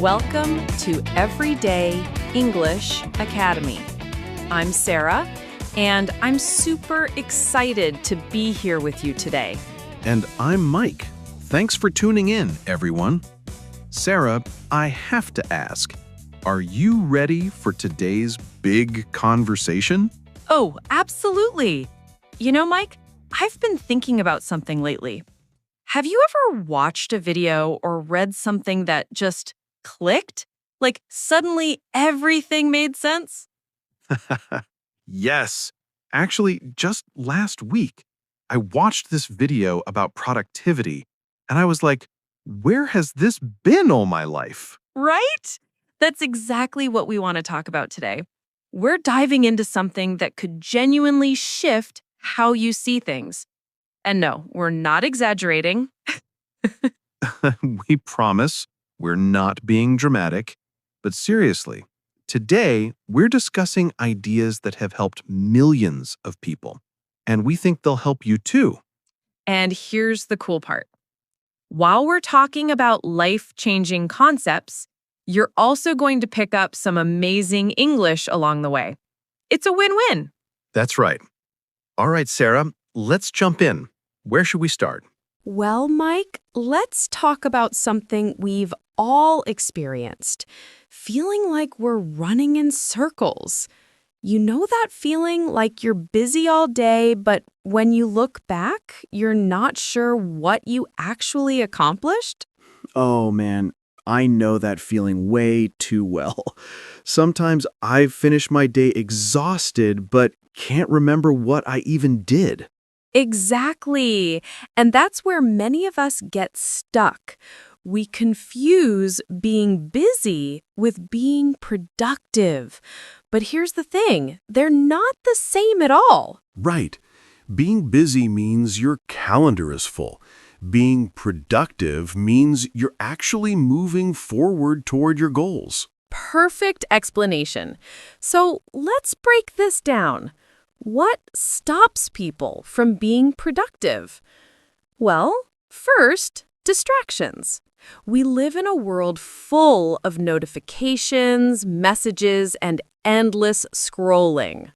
Welcome to Everyday English Academy. I'm Sarah, and I'm super excited to be here with you today. And I'm Mike. Thanks for tuning in, everyone. Sarah, I have to ask, are you ready for today's big conversation? Oh, absolutely. You know, Mike, I've been thinking about something lately. Have you ever watched a video or read something that just clicked? Like suddenly everything made sense? Yes. Actually, just last week, I watched this video about productivity, and I was like, where has this been all my life? Right? That's exactly what we want to talk about today. We're diving into something that could genuinely shift how you see things. And no, we're not exaggerating. We promise we're not being dramatic. But seriously, today we're discussing ideas that have helped millions of people, and we think they'll help you too. And here's the cool part. While we're talking about life-changing concepts, you're also going to pick up some amazing English along the way. It's a win-win. That's right. All right, Sarah, let's jump in. Where should we start? Well, Mike, let's talk about something we've all experienced. Feeling like we're running in circles. You know that feeling like you're busy all day, but when you look back, you're not sure what you actually accomplished? Oh man, I know that feeling way too well. Sometimes I finish my day exhausted, but can't remember what I even did. Exactly. And that's where many of us get stuck. We confuse being busy with being productive. But here's the thing, they're not the same at all. Right. Being busy means your calendar is full. Being productive means you're actually moving forward toward your goals. Perfect explanation. So let's break this down. What stops people from being productive? Well, first, distractions. We live in a world full of notifications, messages, and endless scrolling.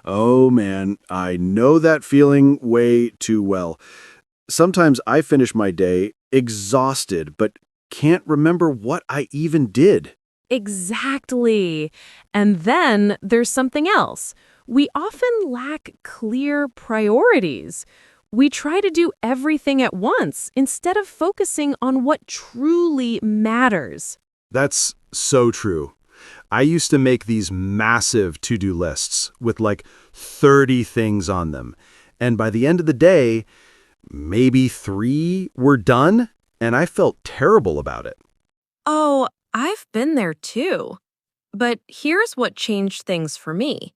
Oh man, I know that feeling way too well. Sometimes I finish my day exhausted, but can't remember what I even did. Exactly. And then there's something else. We often lack clear priorities. We try to do everything at once instead of focusing on what truly matters. That's so true. I used to make these massive to-do lists with like 30 things on them. And by the end of the day, maybe 3 were done, and I felt terrible about it. Oh, I've been there too. But here's what changed things for me.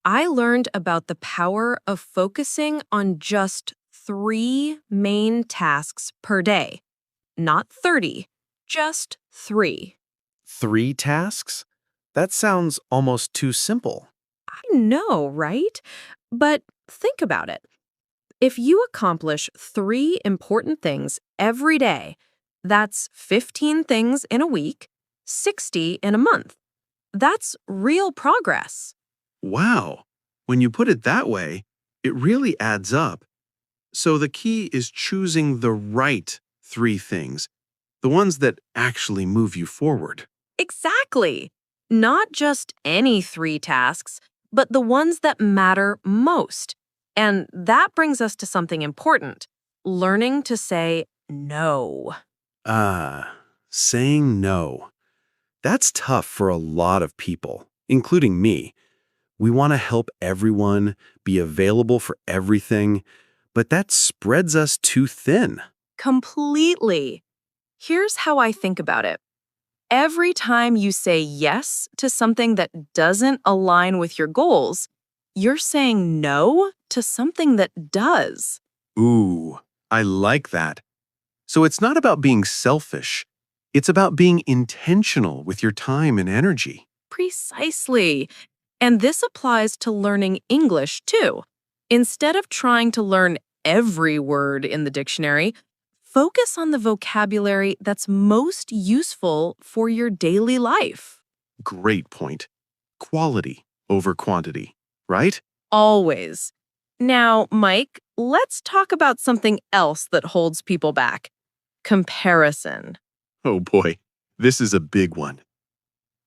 I learned about the power of focusing on just 3 main tasks per day. Not 30, just 3. 3 tasks? That sounds almost too simple. I know, right? But think about it. If you accomplish 3 important things every day, that's 15 things in a week, 60 in a month. That's real progress. Wow. When you put it that way, it really adds up. So the key is choosing the right 3 things, the ones that actually move you forward. Exactly. Not just any 3 tasks, but the ones that matter most. And that brings us to something important, learning to say no. Saying no. That's tough for a lot of people, including me. We want to help everyone, be available for everything, but that spreads us too thin. Completely. Here's how I think about it. Every time you say yes to something that doesn't align with your goals, you're saying no to something that does. Ooh, I like that. So it's not about being selfish. It's about being intentional with your time and energy. Precisely. And this applies to learning English too. Instead of trying to learn every word in the dictionary, Focus on the vocabulary that's most useful for your daily life. Great point. Quality over quantity, right? Always. Now, Mike, let's talk about something else that holds people back. Comparison. Oh boy, this is a big one.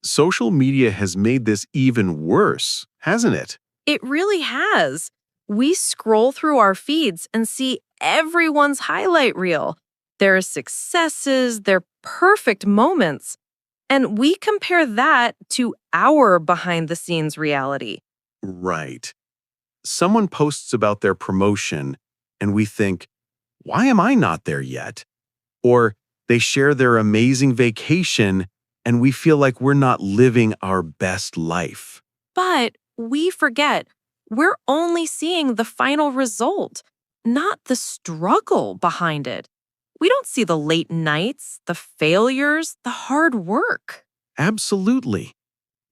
Social media has made this even worse, hasn't it? It really has. We scroll through our feeds and see everyone's highlight reel, their successes, their perfect moments. And we compare that to our behind the scenes reality. Right. Someone posts about their promotion, and we think, why am I not there yet? Or they share their amazing vacation, and we feel like we're not living our best life. But we forget we're only seeing the final result, not the struggle behind it. We don't see the late nights, the failures, the hard work. Absolutely.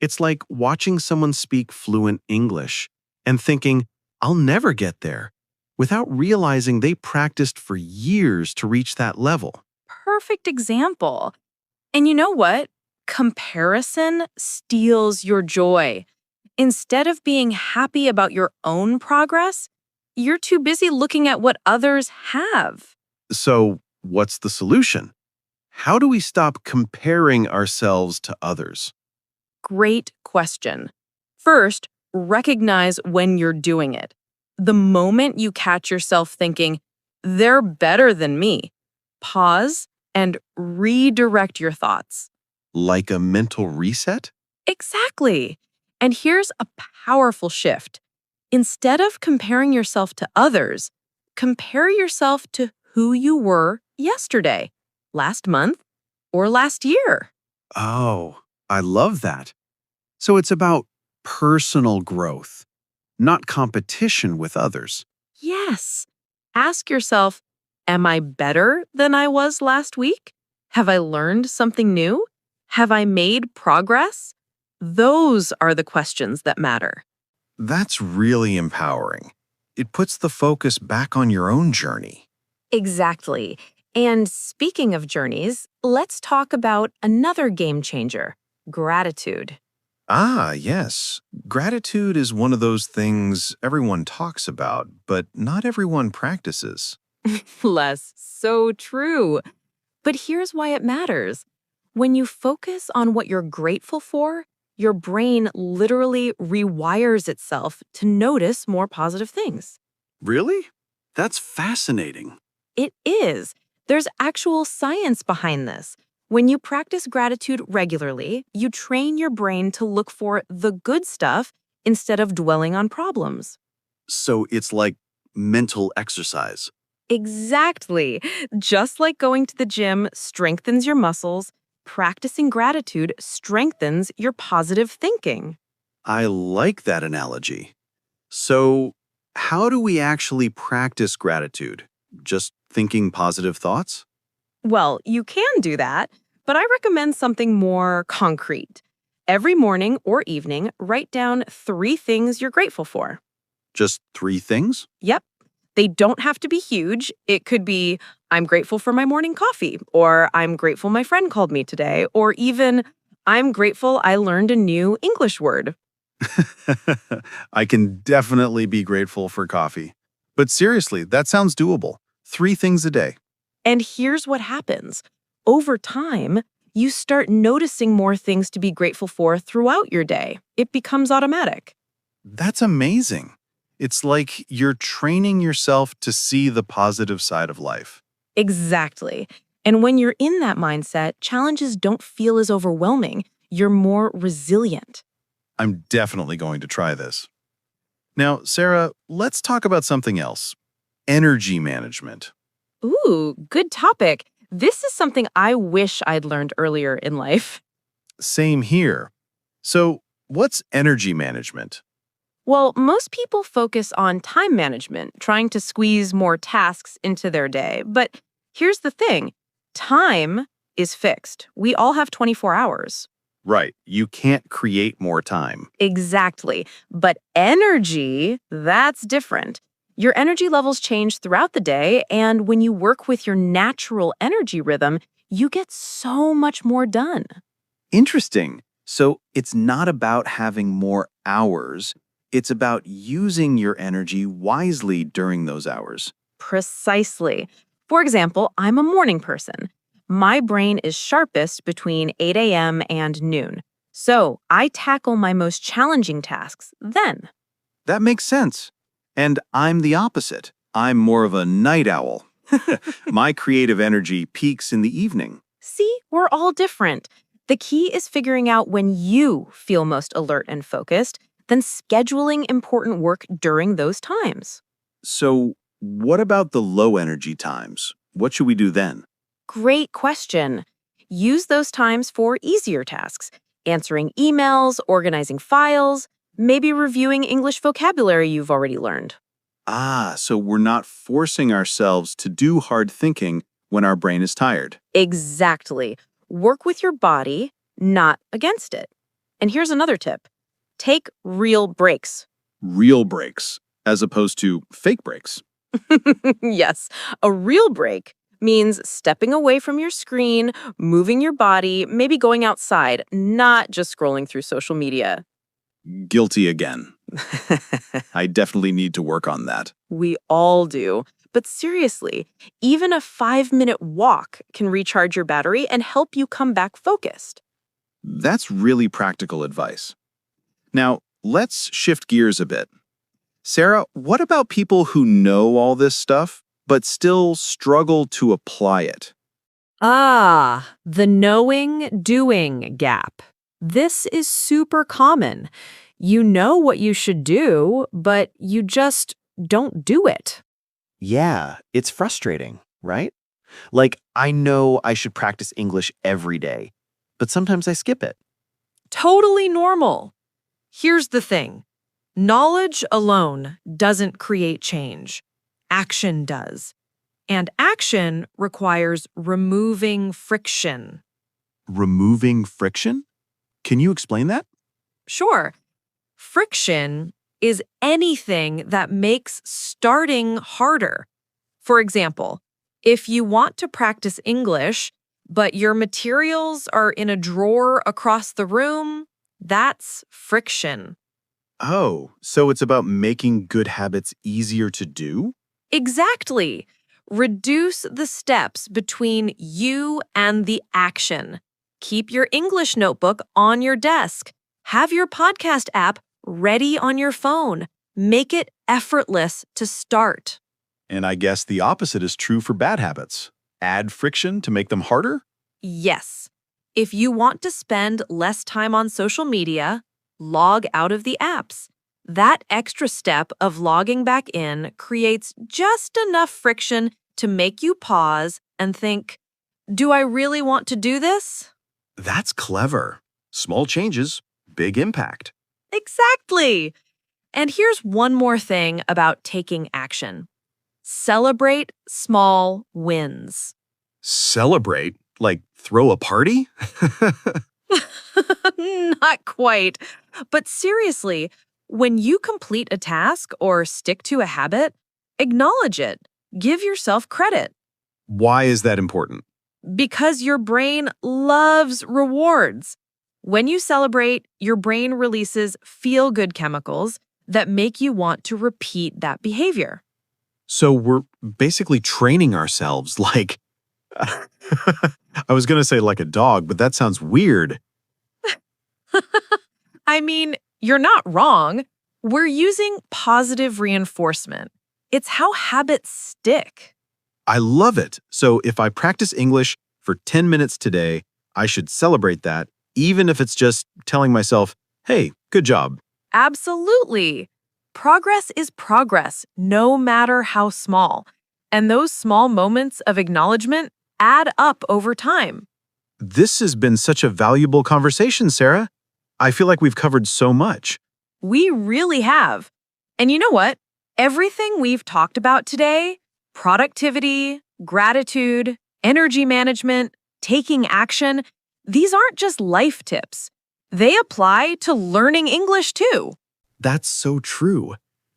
It's like watching someone speak fluent English and thinking, I'll never get there, without realizing they practiced for years to reach that level. Perfect example. And you know what? Comparison steals your joy. Instead of being happy about your own progress, you're too busy looking at what others have. So, what's the solution? How do we stop comparing ourselves to others? Great question. First, recognize when you're doing it. The moment you catch yourself thinking, they're better than me, pause and redirect your thoughts. Like a mental reset? Exactly. And here's a powerful shift. Instead of comparing yourself to others, compare yourself to who you were yesterday, last month, or last year. Oh, I love that. So it's about personal growth, not competition with others. Yes. Ask yourself, am I better than I was last week? Have I learned something new? Have I made progress? Those are the questions that matter. That's really empowering. It puts the focus back on your own journey. Exactly. And speaking of journeys, let's talk about another game changer, gratitude. Ah, yes. Gratitude is one of those things everyone talks about, but not everyone practices. Less, so true. But here's why it matters. When you focus on what you're grateful for, your brain literally rewires itself to notice more positive things. Really? That's fascinating. It is. There's actual science behind this. When you practice gratitude regularly, you train your brain to look for the good stuff instead of dwelling on problems. So it's like mental exercise. Exactly. Just like going to the gym strengthens your muscles, practicing gratitude strengthens your positive thinking. I like that analogy. So, how do we actually practice gratitude? Just thinking positive thoughts? Well, you can do that, but I recommend something more concrete. Every morning or evening, write down 3 things you're grateful for. Just 3 things? Yep. They don't have to be huge. It could be, I'm grateful for my morning coffee, or I'm grateful my friend called me today, or even, I'm grateful I learned a new English word. I can definitely be grateful for coffee. But seriously, that sounds doable. 3 things a day. And here's what happens. Over time, you start noticing more things to be grateful for throughout your day. It becomes automatic. That's amazing. It's like you're training yourself to see the positive side of life. Exactly. And when you're in that mindset, challenges don't feel as overwhelming. You're more resilient. I'm definitely going to try this. Now, Sarah, let's talk about something else. Energy management. Ooh, good topic. This is something I wish I'd learned earlier in life. Same here. So, what's energy management? Well, most people focus on time management, trying to squeeze more tasks into their day. But here's the thing, time is fixed. We all have 24 hours. Right. You can't create more time. Exactly. But energy, that's different. Your energy levels change throughout the day, and when you work with your natural energy rhythm, you get so much more done. Interesting. So it's not about having more hours. It's about using your energy wisely during those hours. Precisely. For example, I'm a morning person. My brain is sharpest between 8 a.m. and noon. So I tackle my most challenging tasks then. That makes sense. And I'm the opposite. I'm more of a night owl. My creative energy peaks in the evening. See, we're all different. The key is figuring out when you feel most alert and focused, then scheduling important work during those times. So, what about the low energy times? What should we do then? Great question. Use those times for easier tasks, answering emails, organizing files, maybe reviewing English vocabulary you've already learned. So we're not forcing ourselves to do hard thinking when our brain is tired. Exactly. Work with your body, not against it. And here's another tip. Take real breaks. Real breaks, as opposed to fake breaks. Yes, a real break means stepping away from your screen, moving your body, maybe going outside, not just scrolling through social media. Guilty again. I definitely need to work on that. We all do. But seriously, even a 5-minute walk can recharge your battery and help you come back focused. That's really practical advice. Now, let's shift gears a bit. Sarah, what about people who know all this stuff, but still struggle to apply it? The knowing-doing gap. This is super common. You know what you should do, but you just don't do it. Yeah, it's frustrating, right? Like, I know I should practice English every day, but sometimes I skip it. Totally normal. Here's the thing. Knowledge alone doesn't create change. Action does. And action requires removing friction. Removing friction? Can you explain that? Sure. Friction is anything that makes starting harder. For example, if you want to practice English, but your materials are in a drawer across the room, that's friction. Oh, so it's about making good habits easier to do? Exactly. Reduce the steps between you and the action. Keep your English notebook on your desk. Have your podcast app ready on your phone. Make it effortless to start. And I guess the opposite is true for bad habits. Add friction to make them harder? Yes. If you want to spend less time on social media, log out of the apps. That extra step of logging back in creates just enough friction to make you pause and think, do I really want to do this? That's clever. Small changes, big impact. Exactly. And here's one more thing about taking action. Celebrate small wins. Celebrate? Like throw a party? Not quite. But seriously, when you complete a task or stick to a habit, acknowledge it. Give yourself credit. Why is that important? Because your brain loves rewards. When you celebrate, your brain releases feel-good chemicals that make you want to repeat that behavior. So we're basically training ourselves like... I was going to say like a dog, but that sounds weird. I mean, you're not wrong. We're using positive reinforcement. It's how habits stick. I love it. So if I practice English for 10 minutes today, I should celebrate that, even if it's just telling myself, hey, good job. Absolutely. Progress is progress, no matter how small. And those small moments of acknowledgement add up over time. This has been such a valuable conversation, Sarah. I feel like we've covered so much. We really have. And you know what? Everything we've talked about today, productivity, gratitude, energy management, taking action, these aren't just life tips. They apply to learning English too. That's so true.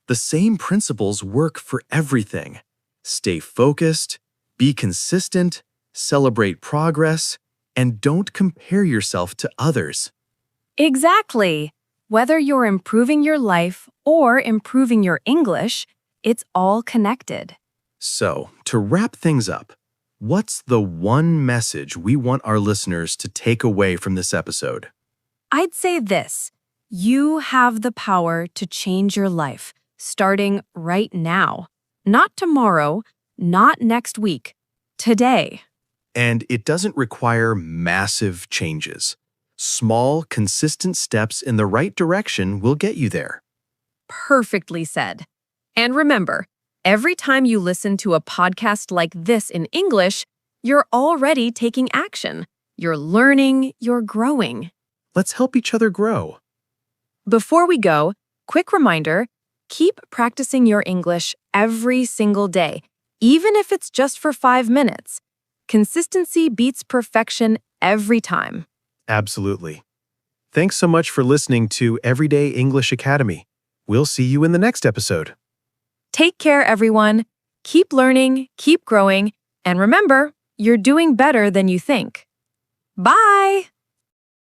The same principles work for everything. Stay focused, be consistent, celebrate progress, and don't compare yourself to others. Exactly. Whether you're improving your life or improving your English, it's all connected. So, to wrap things up, what's the one message we want our listeners to take away from this episode? I'd say this: you have the power to change your life, starting right now. Not tomorrow, not next week, today. And it doesn't require massive changes. Small, consistent steps in the right direction will get you there. Perfectly said. And remember, every time you listen to a podcast like this in English, you're already taking action. You're learning, you're growing. Let's help each other grow. Before we go, quick reminder: keep practicing your English every single day, even if it's just for 5 minutes. Consistency beats perfection every time. Absolutely. Thanks so much for listening to Everyday English Academy. We'll see you in the next episode. Take care, everyone. Keep learning, keep growing, and remember, you're doing better than you think. Bye!